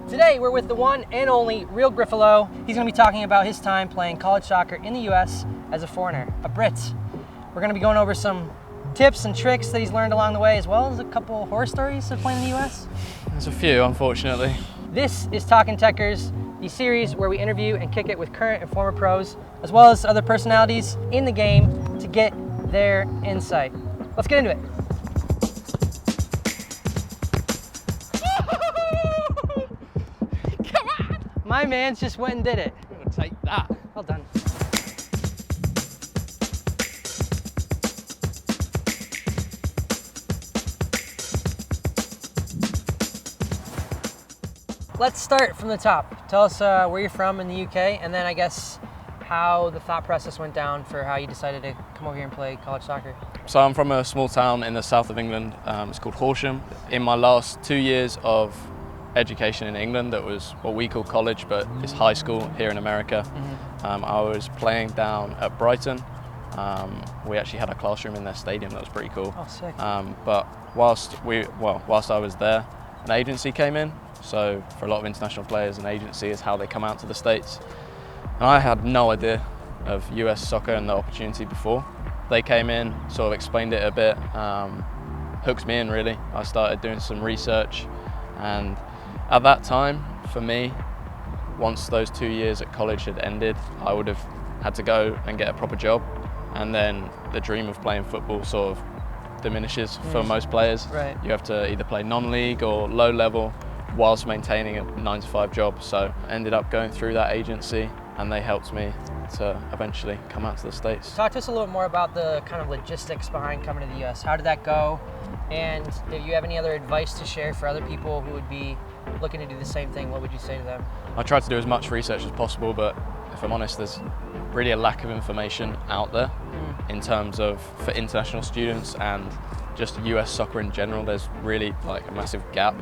Today we're with the one and only real Griffalo. He's going to be talking about his time playing college soccer in the US as a foreigner, a Brit. We're going to be going over some tips and tricks that he's learned along the way, as well as a couple horror stories of playing in the US. There's a few, unfortunately. This is Talkin' Tekkers, the series where we interview and kick it with current and former pros, as well as other personalities in the game to get their insight. Let's get into it. Come on! My man's just went and did it. I'm gonna take that. Well done. Let's start from the top. Tell us where you're from in the UK, and then I guess how the thought process went down for how you decided to come over here and play college soccer. So I'm from a small town in the south of England. It's called Horsham. In my last 2 years of education in England, that was what we call college, but it's high school here in America. I was playing down at Brighton. We actually had a classroom in their stadium. That was pretty cool. Oh, sick. But whilst I was there, an agency came in. So for a lot of international players, an agency is how they come out to the States. And I had no idea of US soccer and the opportunity before. They came in, sort of explained it a bit, hooked me in really. I started doing some research, and at that time, for me, once those 2 years at college had ended, I would have had to go and get a proper job, and then the dream of playing football sort of diminishes for most players. Right. You have to either play non-league or low level whilst maintaining a 9-to-5 job. So I ended up going through that agency, and they helped me to eventually come out to the States. Talk to us a little more about the kind of logistics behind coming to the US. How did that go? And if you have any other advice to share for other people who would be looking to do the same thing, what would you say to them? I tried to do as much research as possible, but if I'm honest, there's really a lack of information out there in terms of for international students and just US soccer in general. There's really like a massive gap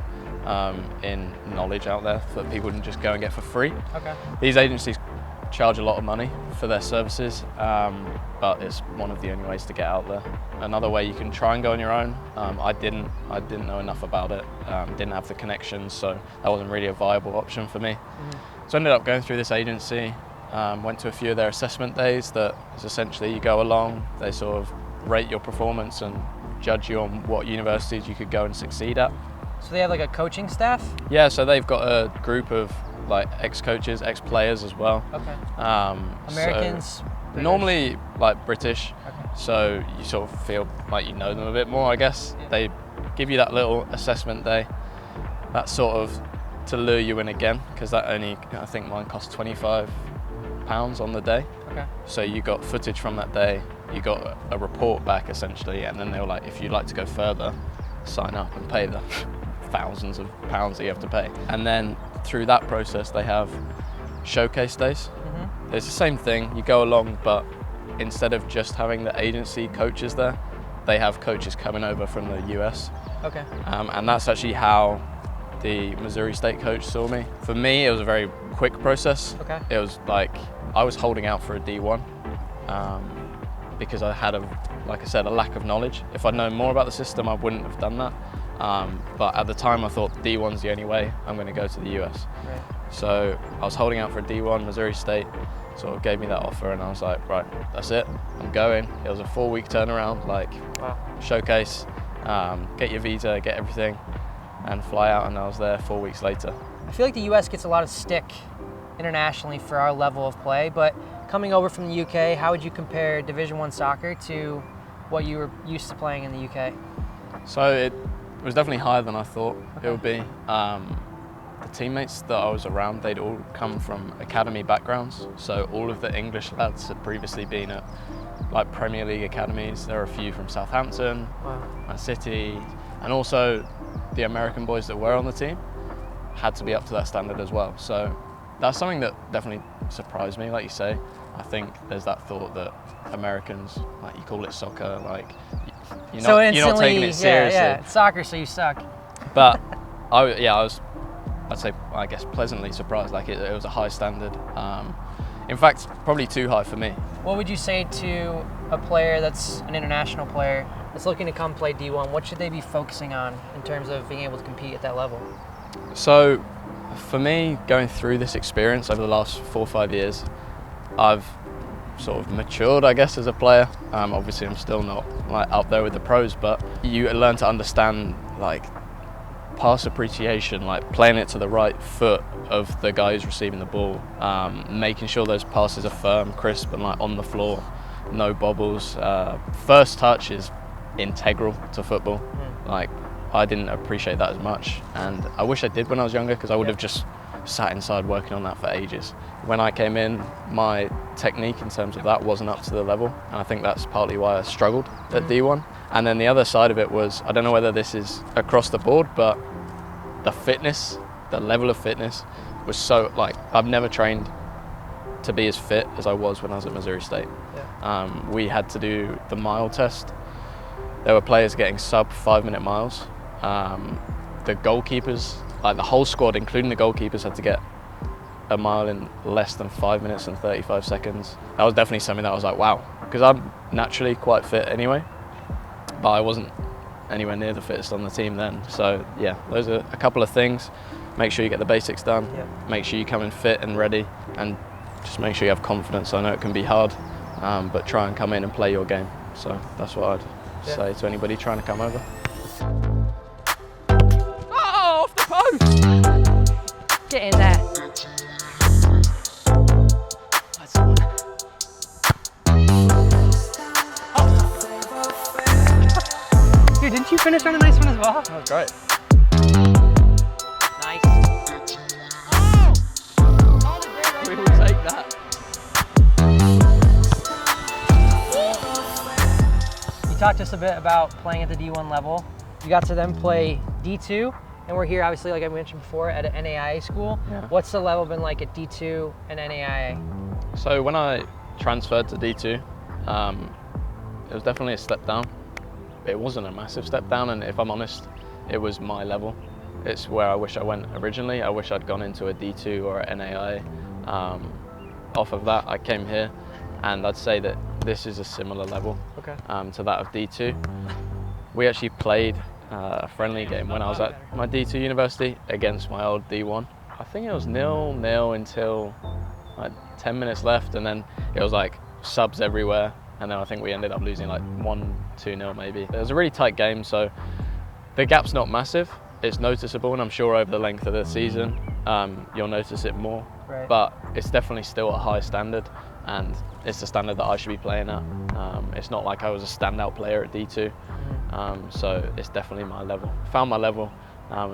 in knowledge out there that people can just go and get for free. Okay. These agencies charge a lot of money for their services, but it's one of the only ways to get out there. Another way you can try and go on your own. I didn't know enough about it, didn't have the connections, so that wasn't really a viable option for me. So I ended up going through this agency, went to a few of their assessment days that is essentially you go along, they sort of rate your performance and judge you on what universities you could go and succeed at. So they have like a coaching staff? Yeah, so they've got a group of like ex-coaches, ex-players as well. Okay. Americans? So normally like British, okay. So you sort of feel like you know them a bit more, I guess. Yeah. They give you that little assessment day, that's sort of to lure you in again, because that only, I think mine cost £25 on the day. Okay. So you got footage from that day, you got a report back essentially, and then they were like, if you'd like to go further, sign up and pay the thousands of pounds that you have to pay. And then through that process, they have showcase days. It's the same thing, you go along, but instead of just having the agency coaches there, they have coaches coming over from the US. Okay. And that's actually how the Missouri State coach saw me. For me, it was a very quick process. Okay. It was like, I was holding out for a D1 because I had, like I said, a lack of knowledge. If I'd known more about the system, I wouldn't have done that. But at the time I thought D1's the only way I'm going to go to the US. Right. So I was holding out for a D1, Missouri State sort of gave me that offer, and I was like, right, that's it, I'm going. It was a 4-week turnaround, like Wow. showcase, get your visa, get everything, and fly out, and I was there 4 weeks later. I feel like the US gets a lot of stick internationally for our level of play, but coming over from the UK, how would you compare Division I soccer to what you were used to playing in the UK? So it was definitely higher than I thought Okay. it would be. The teammates that I was around, they'd all come from academy backgrounds. So all of the English lads had previously been at like Premier League academies. There were a few from Southampton, Wow. Man City, and also the American boys that were on the team had to be up to that standard as well. So that's something that definitely surprised me, like you say. I think there's that thought that Americans, like you call it soccer, like you're not taking it seriously. Yeah, it's soccer, so you suck. But I'd say, I guess, pleasantly surprised. Like it was a high standard. In fact, probably too high for me. What would you say to a player that's an international player that's looking to come play D1? What should they be focusing on in terms of being able to compete at that level? So For me, going through this experience over the last 4 or 5 years, I've sort of matured, I guess, as a player. Obviously, I'm still not like up there with the pros, but you learn to understand like pass appreciation, like playing it to the right foot of the guy who's receiving the ball, making sure those passes are firm, crisp, and like on the floor, no bobbles. First touch is integral to football. Like, I didn't appreciate that as much, and I wish I did when I was younger, because I would have just sat inside working on that for ages. When I came in, my technique in terms of that wasn't up to the level, and I think that's partly why I struggled at D1. And then the other side of it was, I don't know whether this is across the board, but the fitness, the level of fitness was so, like, I've never trained to be as fit as I was when I was at Missouri State. We had to do the mile test. There were players getting sub 5-minute miles. The goalkeepers, like the whole squad, including the goalkeepers, had to get a mile in less than 5 minutes and 35 seconds. That was definitely something that I was like, wow, because I'm naturally quite fit anyway, but I wasn't anywhere near the fittest on the team then. So yeah, those are a couple of things. Make sure you get the basics done, make sure you come in fit and ready, and just make sure you have confidence. I know it can be hard, but try and come in and play your game. So that's what I'd say to anybody trying to come over. Oh, off the post! Get in there. Dude, didn't you finish on a nice one as well? That was great. Nice. Oh! We will take that. You talked to us a bit about playing at the D1 level. You got to then play D2, and we're here obviously, like I mentioned before, at an NAIA school. What's the level been like at D2 and NAIA? So when I transferred to D2, it was definitely a step down. It wasn't a massive step down, and if I'm honest, it was my level. It's where I wish I went originally. I wish I'd gone into a D2 or an NAIA. Off of that, I came here, and I'd say that this is a similar level to that of D2. We actually played a friendly game when I was at my D2 university against my old D1. I think it was 0-0 until like 10 minutes left, and then it was like subs everywhere. And then I think we ended up losing like 1-2-0 maybe. It was a really tight game, so the gap's not massive. It's noticeable, and I'm sure over the length of the season, you'll notice it more. But it's definitely still a high standard, and it's the standard that I should be playing at. It's not like I was a standout player at D2, so it's definitely my level. Found my level,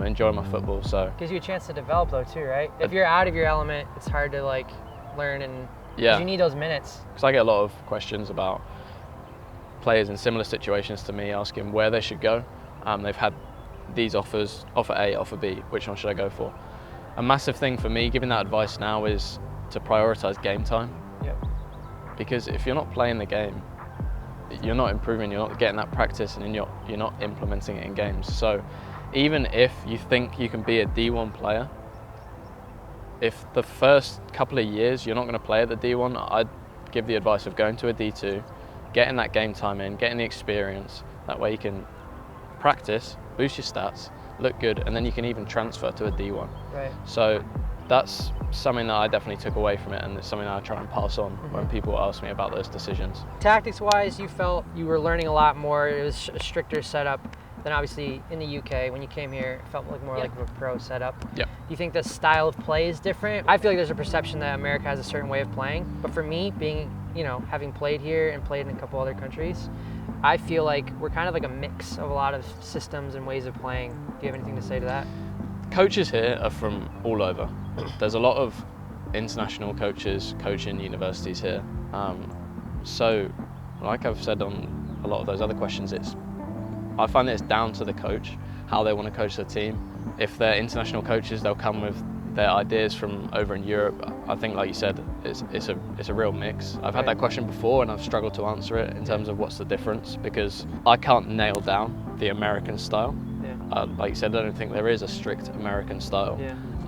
enjoy my football. So gives you a chance to develop though too, right? If you're out of your element, it's hard to like learn, and you need those minutes. Because I get a lot of questions about players in similar situations to me, asking where they should go. They've had these offers, offer A, offer B, which one should I go for? A massive thing for me, giving that advice now, is to prioritize game time. Because if you're not playing the game, you're not improving, you're not getting that practice, and you're not implementing it in games. So even if you think you can be a D1 player, if the first couple of years you're not going to play at the D1, I'd give the advice of going to a D2, getting that game time in, getting the experience. That way you can practice, boost your stats, look good, and then you can even transfer to a D1. So that's something that I definitely took away from it, and it's something that I try and pass on when people ask me about those decisions. Tactics-wise, you felt you were learning a lot more. It was a stricter setup than obviously in the UK. When you came here, it felt like more like a pro setup. Do you think the style of play is different? I feel like there's a perception that America has a certain way of playing, but for me, being, having played here and played in a couple other countries, I feel like we're kind of like a mix of a lot of systems and ways of playing. Do you have anything to say to that? Coaches here are from all over. There's a lot of international coaches coaching universities here. So, like I've said on a lot of those other questions, I find that it's down to the coach, how they want to coach their team. If they're international coaches, they'll come with their ideas from over in Europe. I think, like you said, it's a real mix. I've had that question before, and I've struggled to answer it in terms of what's the difference, because I can't nail down the American style. Like you said, I don't think there is a strict American style.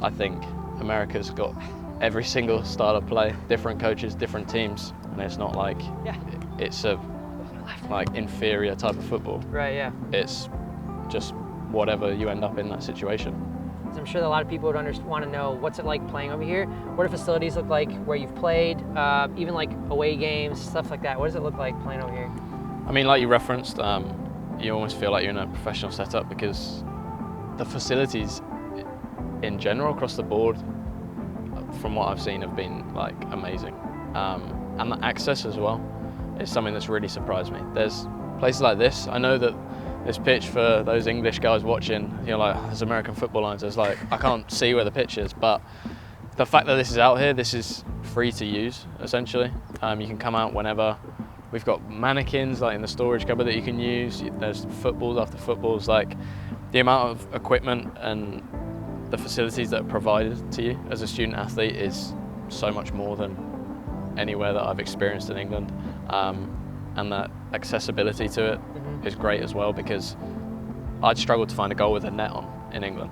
I think America's got every single style of play, different coaches, different teams, and it's not like it's a like inferior type of football. It's just whatever you end up in that situation. because I'm sure that a lot of people would want to know what's it like playing over here. What do facilities look like where you've played, even like away games, stuff like that? What does it look like playing over here? I mean, like you referenced, you almost feel like you're in a professional setup because the facilities in general across the board, from what I've seen, have been like amazing. And the access as well is something that's really surprised me. There's places like this. I know that this pitch, for those English guys watching, you know, like there's American football lines, there's like, I can't see where the pitch is, but the fact that this is out here, this is free to use, essentially. You can come out whenever. We've got mannequins like in the storage cupboard that you can use. There's footballs after footballs. Like the amount of equipment and the facilities that are provided to you as a student athlete is so much more than anywhere that I've experienced in England. And that accessibility to it is great as well, because I'd struggle to find a goal with a net on in England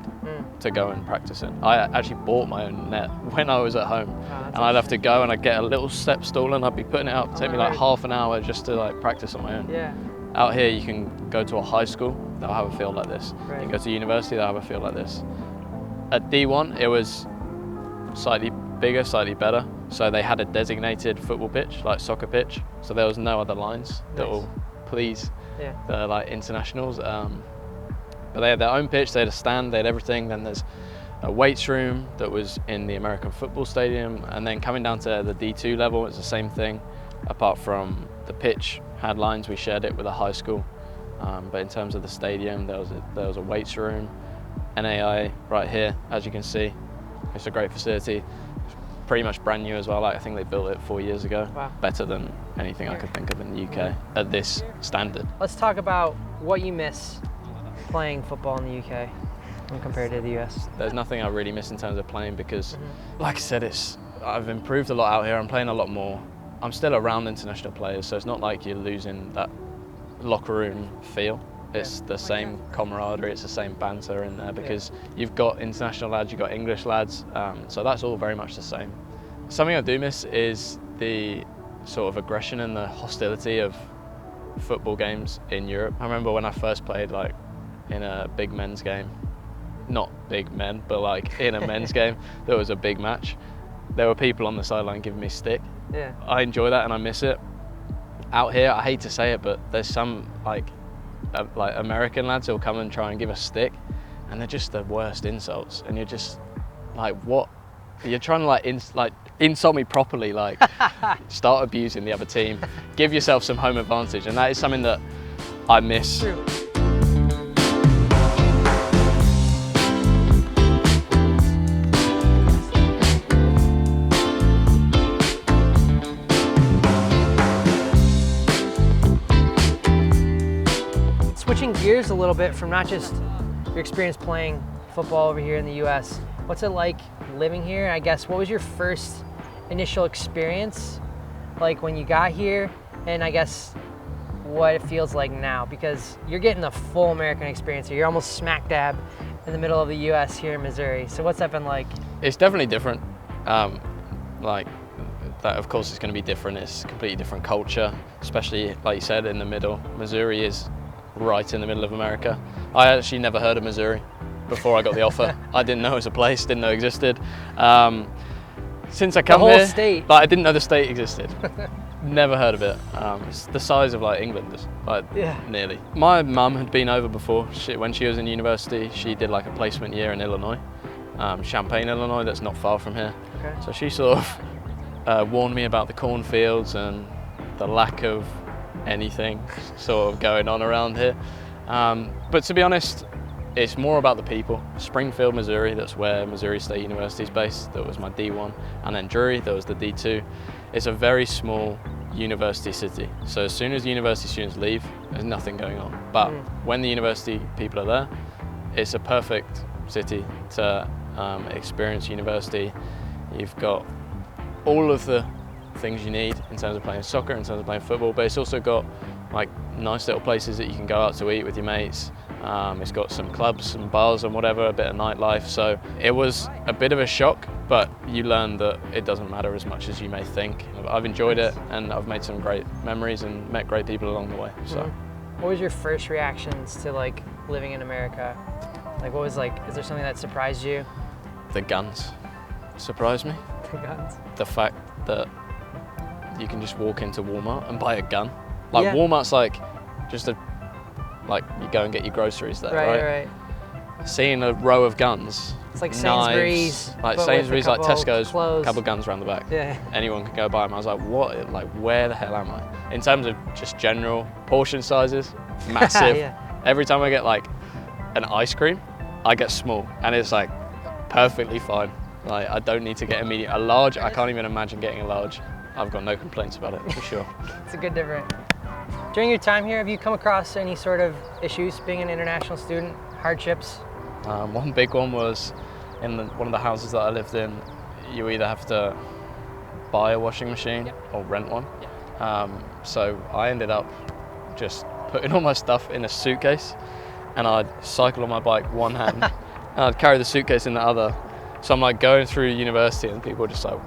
to go and practice in. I actually bought my own net when I was at home, and I'd have to go and I'd get a little step stool and I'd be putting it up. It'd take me like half an hour just to like practice on my own. Yeah. Out here you can go to a high school, they'll have a field like this. Right. You can go to university, they'll have a field like this. At D1 it was slightly bigger, slightly better. So they had a designated football pitch, like soccer pitch. So there was no other lines that will please the like internationals. But they had their own pitch, they had a stand, they had everything. Then there's a weights room that was in the American football stadium. And then coming down to the D2 level, it's the same thing. Apart from the pitch had lines, we shared it with a high school. But in terms of the stadium, there was a weights room. NAIA right here, as you can see. It's a great facility. Pretty much brand new as well. Like I think they built it 4 years ago. Wow. Better than anything I could think of in the UK at this standard. Let's talk about what you miss playing football in the UK when compared to the US. There's nothing I really miss in terms of playing because, like I said, I've improved a lot out here. I'm playing a lot more. I'm still around international players, so it's not like you're losing that locker room feel. It's the same camaraderie, it's the same banter in there because you've got international lads, you've got English lads, so that's all very much the same. Something I do miss is the sort of aggression and the hostility of football games in Europe. I remember when I first played like in a big men's game, not big men, but like in a men's game, there was a big match. There were people on the sideline giving me stick. Yeah. I enjoy that and I miss it. Out here, I hate to say it, but there's some like American lads who'll come and try and give us stick, and they're just the worst insults. And you're just like, what? You're trying to like insult me properly, like start abusing the other team, give yourself some home advantage, and that is something that I miss. True. Switching gears a little bit from not just your experience playing football over here in the US, what's it like living here? I guess, what was your first initial experience like when you got here, and I guess what it feels like now, because you're getting the full American experience here. You're almost smack dab in the middle of the US here in Missouri. So what's that been like? It's definitely different. Like that, of course, it's going to be different. It's a completely different culture, especially like you said, in the middle. Missouri is right in the middle of America. I actually never heard of Missouri before I got the offer. I didn't know it was a place, didn't know it existed. Since I come here, the here, whole state. like I didn't know the state existed. Never heard of it. It's the size of like England, like nearly. My mum had been over before. When she was in university, she did like a placement year in Illinois, Champaign, Illinois. That's not far from here. Okay. So she sort of warned me about the cornfields and the lack of anything sort of going on around here. But to be honest, it's more about the people. Springfield, Missouri, that's where Missouri State University is based. That was my D1. And then Drury, that was the D2. It's a very small university city. So as soon as university students leave, there's nothing going on. But when the university people are there, it's a perfect city to experience university. You've got all of the things you need in terms of playing soccer, in terms of playing football, but it's also got like nice little places that you can go out to eat with your mates. It's got some clubs, some bars and whatever, a bit of nightlife. So it was a bit of a shock, but you learn that it doesn't matter as much as you may think. I've enjoyed it and I've made some great memories and met great people along the way. So, what was your first reactions to like living in America? Like what was like, is there something that surprised you? The guns surprised me. The guns? The fact that you can just walk into Walmart and buy a gun. Like Yeah. Walmart's like just like you go and get your groceries there, right? Seeing a row of guns, it's like knives, Sainsbury's, like but Sainsbury's, with like a couple Tekkers, clothes. couple guns around the back. Yeah. Anyone can go buy them. I was like, what? Like, where the hell am I? In terms of just general portion sizes, massive. Yeah. Every time I get like an ice cream, I get small, and it's like perfectly fine. Like, I don't need to get a large. I can't even imagine getting a large. I've got no complaints about it, for sure. It's a good difference. During your time here, have you come across any sort of issues being an international student, hardships? One big one was in one of the houses that I lived in, you either have to buy a washing machine or rent one. So I ended up just putting all my stuff in a suitcase, and I'd cycle on my bike one hand, and I'd carry the suitcase in the other. So I'm like going through university, and people are just like,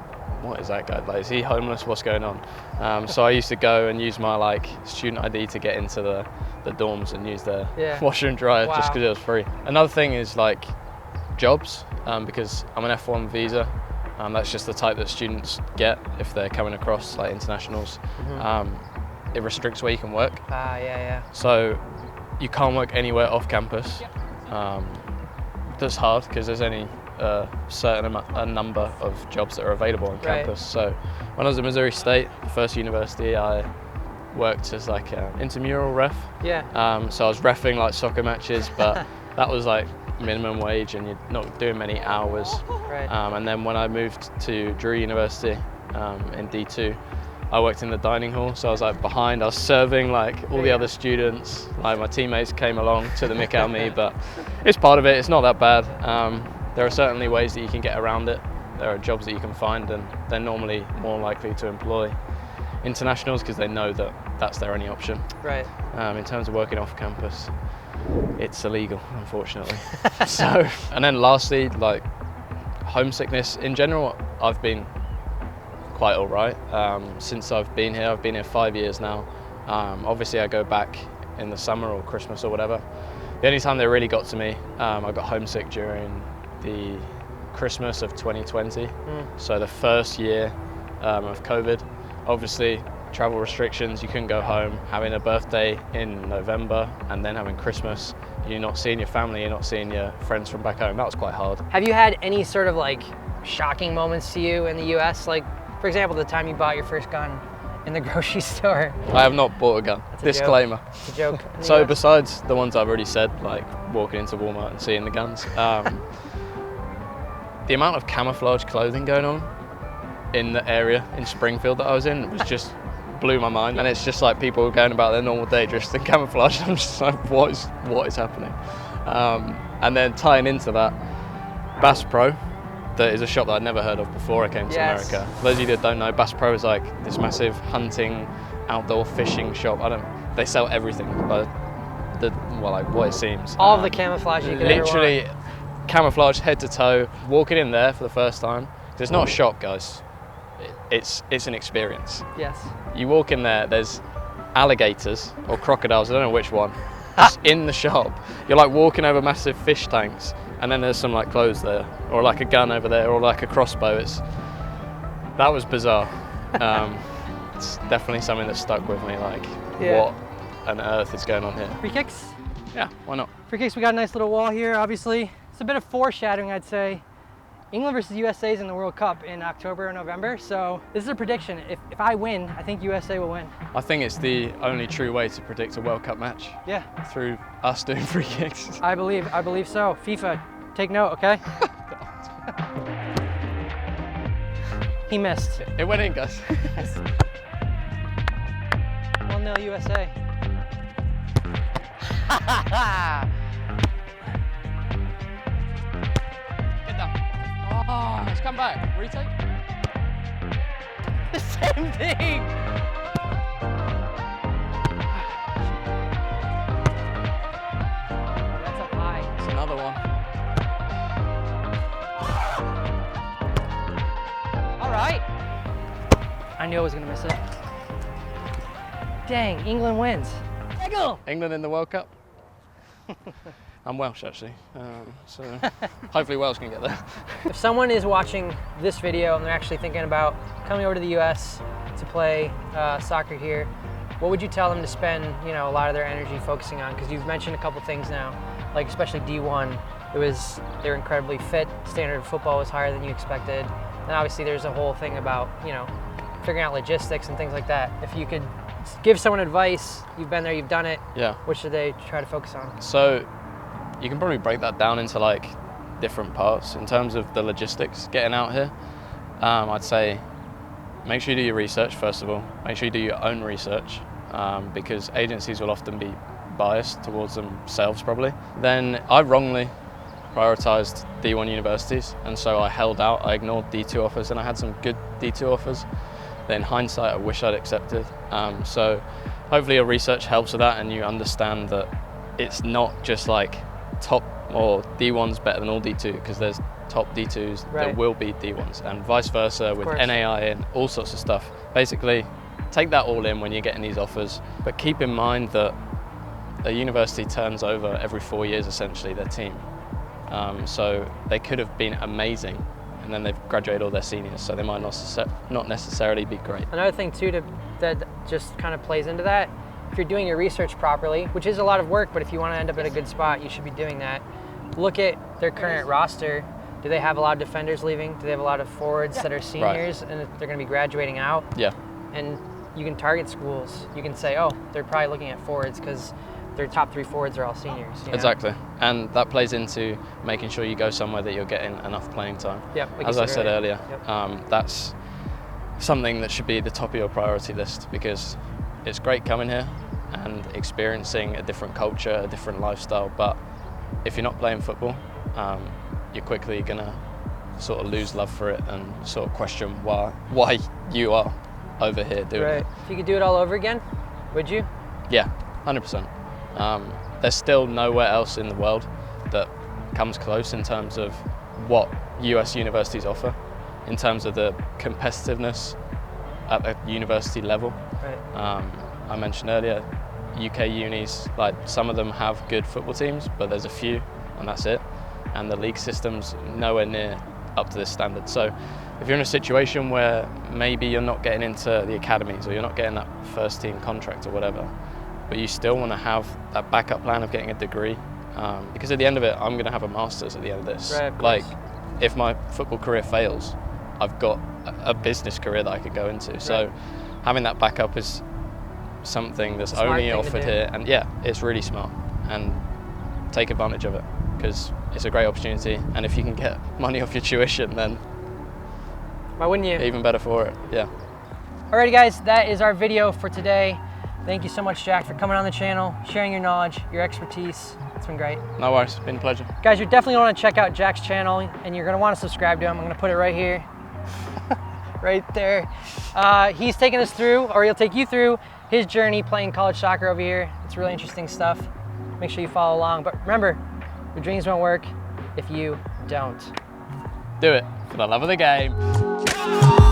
what is that guy? Like, is he homeless? What's going on? So I used to go and use my like student ID to get into the dorms and use their washer and dryer just because it was free. Another thing is like jobs, because I'm an F1 visa. That's just the type that students get if they're coming across like internationals. It restricts where you can work. So you can't work anywhere off campus. That's hard because there's only a certain number of jobs that are available on campus. So when I was at Missouri State, the first university, I worked as like an intramural ref. So I was reffing like soccer matches, but that was like minimum wage and you're not doing many hours. And then when I moved to Drew University in D2, I worked in the dining hall, so I was like behind, I was serving like all the other students. Like my teammates came along to the mick out of me, but it's part of it, it's not that bad. There are certainly ways that you can get around it. There are jobs that you can find, and they're normally more likely to employ internationals because they know that that's their only option. In terms of working off campus, it's illegal, unfortunately. So, and then lastly, like homesickness in general, I've been quite all right. Since I've been here 5 years now. Obviously I go back in the summer or Christmas or whatever. The only time they really got to me, I got homesick during the Christmas of 2020. So the first year of COVID. Obviously travel restrictions, you couldn't go home. Having a birthday in November and then having Christmas, you're not seeing your family, you're not seeing your friends from back home. That was quite hard. Have you had any sort of like shocking moments to you in the US? Like, for example, the time you bought your first gun in the grocery store. I have not bought a gun. Disclaimer. It's a joke. So besides the ones I've already said, like walking into Walmart and seeing the guns, the amount of camouflage clothing going on in the area in Springfield that I was in was just blew my mind. And it's just like people going about their normal day dressed in camouflage. I'm just like, what is happening? And then tying into that, Bass Pro, that is a shop that I'd never heard of before I came to America. For those of you that don't know, Bass Pro is like this massive hunting, outdoor fishing shop. They sell everything, but like what it seems. All of the camouflage you could ever want. Literally camouflage head to toe. Walking in there for the first time, because it's not a shop, guys. It's an experience. You walk in there, there's alligators or crocodiles, I don't know which one, just in the shop. You're like walking over massive fish tanks, and then there's some like clothes there, or like a gun over there, or like a crossbow. That was bizarre. It's definitely something that stuck with me, like what on earth is going on here? Free kicks? Yeah, why not? Free kicks, we got a nice little wall here, obviously. It's a bit of foreshadowing, I'd say. England versus USA is in the World Cup in October or November, so this is a prediction. If I win, I think USA will win. I think it's the only true way to predict a World Cup match. Through us doing free kicks. I believe so. FIFA, take note, okay? He missed. It went in, guys. 1-0 USA. Get down. Oh, it's come back. Retake. The same thing. That's up high. It's another one. All right. I knew I was gonna miss it. Dang, England wins. England in the World Cup. I'm Welsh actually, so hopefully Wales can get there. If someone is watching this video and they're actually thinking about coming over to the US to play soccer here, what would you tell them to spend, you know, a lot of their energy focusing on? Because you've mentioned a couple things now, like especially D1, they were incredibly fit, standard of football was higher than you expected, and obviously there's a whole thing about, you know, figuring out logistics and things like that. If you could give someone advice, you've been there, you've done it, Yeah. what should they try to focus on? So you can probably break that down into like different parts. In terms of the logistics getting out here, I'd say make sure you do your research first of all. Make sure you do your own research, because agencies will often be biased towards themselves probably. Then I wrongly prioritized D1 universities, and so I held out. I ignored D2 offers, and I had some good D2 offers that in hindsight I wish I'd accepted. So hopefully your research helps with that, and you understand that it's not just like top or D1's better than all D2, because there's top D2s, Right. there will be D1s, and vice versa with course. NAIA and all sorts of stuff. Basically, take that all in when you're getting these offers, but keep in mind that a university turns over every 4 years essentially their team. So they could have been amazing, and then they've graduated all their seniors, so they might not necessarily be great. Another thing too that just kind of plays into that, if you're doing your research properly, which is a lot of work, but if you want to end up at a good spot, you should be doing that. Look at their current roster. Do they have a lot of defenders leaving? Do they have a lot of forwards that are seniors and they're going to be graduating out? Yeah. And you can target schools. You can say, oh, they're probably looking at forwards because their top 3 forwards are all seniors. You know? Exactly, and that plays into making sure you go somewhere that you're getting enough playing time. Yep, like as I said earlier, Yep. That's something that should be the top of your priority list, because it's great coming here and experiencing a different culture, a different lifestyle, but if you're not playing football, you're quickly gonna sort of lose love for it and sort of question why you are over here doing it. If you could do it all over again, would you? Yeah, 100%. There's still nowhere else in the world that comes close in terms of what US universities offer, in terms of the competitiveness at the university level. Right. I mentioned earlier, UK unis, like some of them have good football teams, but there's a few and that's it. And the league system's nowhere near up to this standard. So if you're in a situation where maybe you're not getting into the academies or you're not getting that first team contract or whatever, but you still want to have that backup plan of getting a degree, because at the end of it, I'm going to have a master's at the end of this. Right, of like, course. if my football career fails, I've got a business career that I could go into. So having that backup is something that's only offered here, and yeah, it's really smart, and take advantage of it because it's a great opportunity, and if you can get money off your tuition, then why wouldn't you? Even better for it. Yeah. Alrighty guys, that is our video for today. Thank you so much, Jack, for coming on the channel, sharing your knowledge, your expertise. It's been great. No worries, it's been a pleasure. Guys, you're definitely going to check out Jack's channel, and you're going to want to subscribe to him. I'm going to put it right here, right there. He's taking us through, or he'll take you through his journey playing college soccer over here. It's really interesting stuff. Make sure you follow along. But remember, your dreams won't work if you don't. Do it for the love of the game.